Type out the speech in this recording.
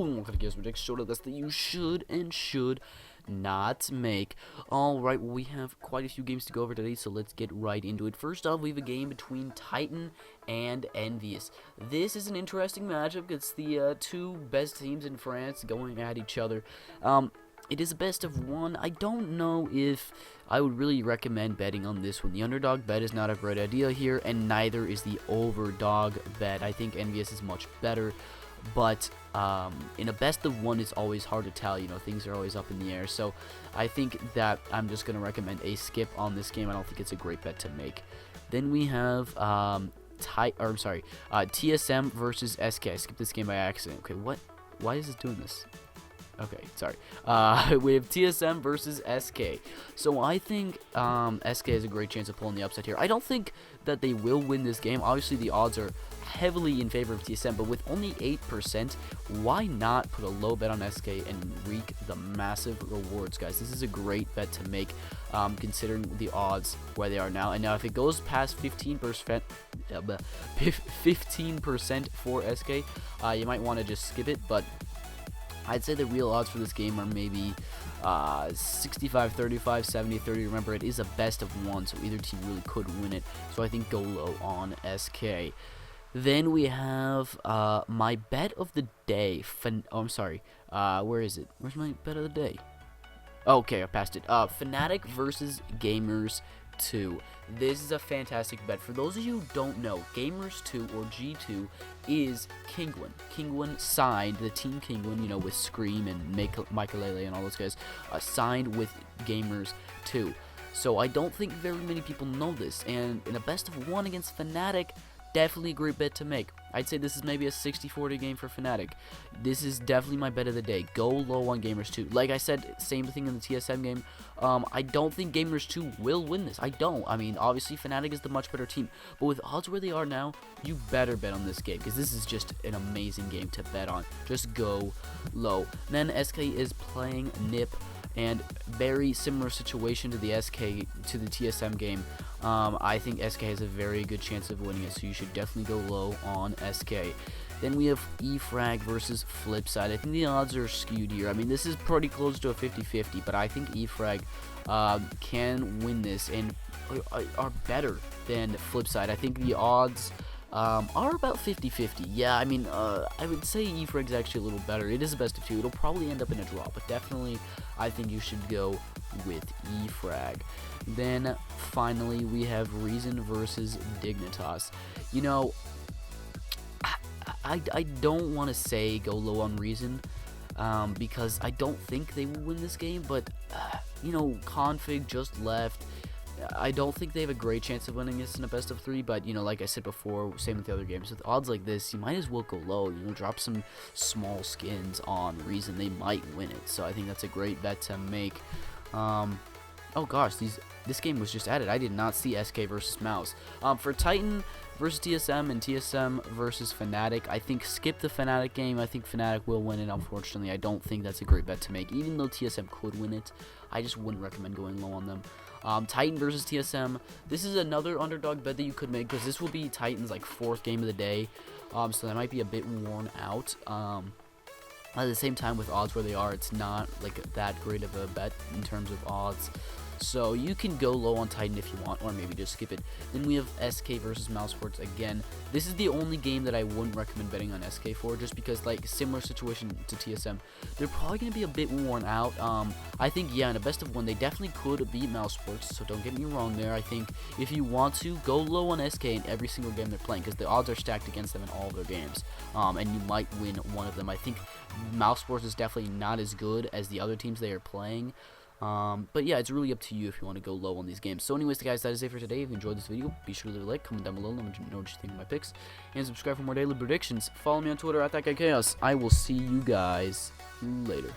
I'm gonna give some predictions short of this that you should and should not make. Alright, well, we have quite a few games to go over today, so let's get right into it. First off, we have a game between Titan and Envious. This is an interesting matchup. It's the two best teams in France going at each other. It is a best of one. I don't know if I would really recommend betting on this one. The underdog bet is not a great idea here, and neither is the overdog bet. I think Envious is much better, but in a best of one, it's always hard to tell. You know, things are always up in the air. So I think that I'm just going to recommend a skip on this game. I don't think it's a great bet to make. Then we have TSM versus SK. I skipped this game by accident. Okay, what? Why is it doing this? Okay, sorry. We have TSM versus SK. So I think SK has a great chance of pulling the upset here. I don't think that they will win this game. Obviously, the odds are heavily in favor of TSM, but with only 8%, why not put a low bet on SK and reap the massive rewards, guys? This is a great bet to make, considering the odds where they are now. And now, if it goes past 15%, 15% for SK, you might want to just skip it, but I'd say the real odds for this game are maybe 65-35, 70-30. Remember, it is a best of one, so either team really could win it. So I think go low on SK. Then we have my bet of the day. Where is it? Where's my bet of the day? Okay, I passed it. Fnatic versus Gamers 2. This is a fantastic bet. For those of you who don't know, Gamers 2 or G2 is Kingwin. Kingwin signed, the team Kingwin, you know, with Scream and Michaelele and all those guys, signed with Gamers 2. So I don't think very many people know this, and in a best of one against Fnatic, definitely a great bet to make. I'd say this is maybe a 60-40 game for Fnatic. This is definitely my bet of the day. Go low on Gamers 2. Like I said, same thing in the TSM game. I don't think Gamers 2 will win this. I don't. I mean, obviously, Fnatic is the much better team. But with odds where they are now, you better bet on this game, because this is just an amazing game to bet on. Just go low. Then SK is playing NiP, and very similar situation to the TSM game. I think SK has a very good chance of winning it, so you should definitely go low on SK. Then we have E-Frag versus FSid3. I think the odds are skewed here. I mean, this is pretty close to a 50-50, but I think E-Frag can win this and are better than FSid3. I think the odds are about 50-50. Yeah, I mean, I would say E-Frag's actually a little better. It is a best of two. It'll probably end up in a draw, but definitely I think you should go with E-Frag. Then finally we have Reason versus Dignitas. You know, I don't want to say go low on Reason, because I don't think they will win this game, but you know, Config just left. I don't think they have a great chance of winning this in a best of three, but you know, like I said before, same with the other games. With odds like this, you might as well go low. You know, drop some small skins on Reason. They might win it, so I think that's a great bet to make. Oh gosh, this game was just added. I did not see SK versus Mouz. For Titan versus TSM and TSM versus Fnatic, I think skip the Fnatic game. I think Fnatic will win it. Unfortunately, I don't think that's a great bet to make. Even though TSM could win it, I just wouldn't recommend going low on them. Titan versus TSM. This is another underdog bet that you could make, because this will be Titan's like 4th game of the day. So that might be a bit worn out. At the same time, with odds where they are, it's not like that great of a bet in terms of odds. So you can go low on Titan if you want, or maybe just skip it. Then we have SK versus Mousesports again. This is the only game that I wouldn't recommend betting on SK for, just because, like, similar situation to TSM. They're probably going to be a bit worn out. I think, yeah, in a best of one, they definitely could beat Mousesports, so don't get me wrong there. I think if you want to, go low on SK in every single game they're playing, because the odds are stacked against them in all of their games. And you might win one of them. I think Mousesports is definitely not as good as the other teams they are playing. But yeah, it's really up to you if you want to go low on these games. So anyways, guys, that is it for today. If you enjoyed this video, be sure to leave a like, comment down below, let me know what you think of my picks, and subscribe for more daily predictions. Follow me on Twitter at ThatGuyChaos. I will see you guys later.